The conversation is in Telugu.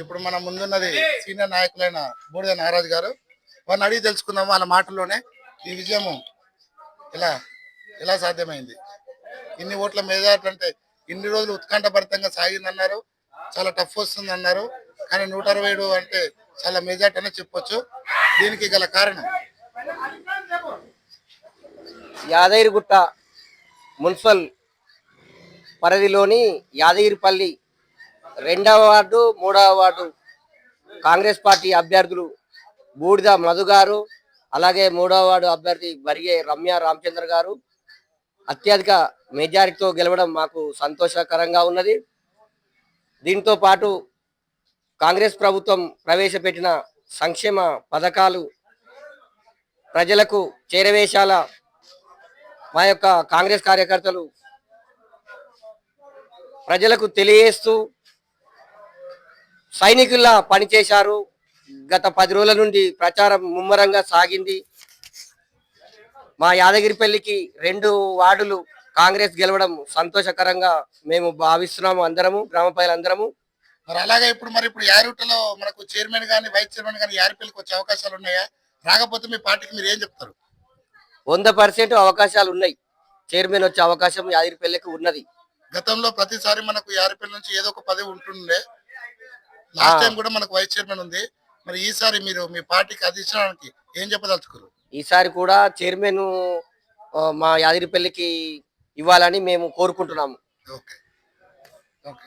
ఇప్పుడు మన ముందున్నది సీనియర్ నాయకులైన బూడిద నాగరాజు గారు. వారిని అడిగి తెలుసుకుందాం వాళ్ళ మాటల్లోనే ఈ విజయము ఎలా ఎలా సాధ్యమైంది. ఇన్ని ఓట్ల మెజార్టీ అంటే ఇన్ని రోజులు ఉత్కంఠభరితంగా సాగిందన్నారు, చాలా టఫ్ వస్తుంది అన్నారు. కానీ 167 అంటే చాలా మెజార్టీ అనే చెప్పొచ్చు. దీనికి గల కారణం యాదగిరిగుట్ట మున్సిపల్ పరిధిలోని యాదగిరిపల్లి 2వ వార్డు 3వ వార్డు కాంగ్రెస్ పార్టీ అభ్యర్థులు బూడిద మధు గారు, అలాగే 3వ వార్డు అభ్యర్థి బరిగే రమ్య రామచంద్ర గారు అత్యధిక మెజారిటీతో గెలవడం మాకు సంతోషకరంగా ఉన్నది. దీంతో పాటు కాంగ్రెస్ ప్రభుత్వం ప్రవేశపెట్టిన సంక్షేమ పథకాలు ప్రజలకు చేరవేశాల మా యొక్క కాంగ్రెస్ కార్యకర్తలు ప్రజలకు తెలియజేస్తూ సైనికుల్లా పనిచేశారు. గత 10 రోజుల నుండి ప్రచారం ముమ్మరంగా సాగింది. మా యాదగిరిపల్లికి 2 వార్డులు కాంగ్రెస్ గెలవడం సంతోషకరంగా మేము భావిస్తున్నాము, అందరము గ్రామ ప్రజలందరము. మరి అలాగే ఇప్పుడు యారుటలో మనకు చైర్మన్ గానీ వైస్ చైర్మన్ గానీ యారిపల్లికి వచ్చే అవకాశాలు ఉన్నాయా? రాకపోతే మీ పార్టీకి మీరు ఏం చెప్తారు? 100% అవకాశాలు ఉన్నాయి. చైర్మన్ వచ్చే అవకాశం యాదగిరిపల్లికి ఉన్నది. గతంలో ప్రతిసారి మనకు యారిపల్లి నుంచి ఏదో ఒక పదవి ఉంటుండే. లాస్ట్ టైం కూడా మనకు వైస్ చైర్మన్ ఉంది. మరి ఈసారి మీరు మీ పార్టీకి అధిష్టానానికి ఏం చెప్పదలుచుకోరు? ఈసారి కూడా చైర్మన్ మా యాదగిరిపల్లికి ఇవ్వాలని మేము కోరుకుంటున్నాము. Okay okay.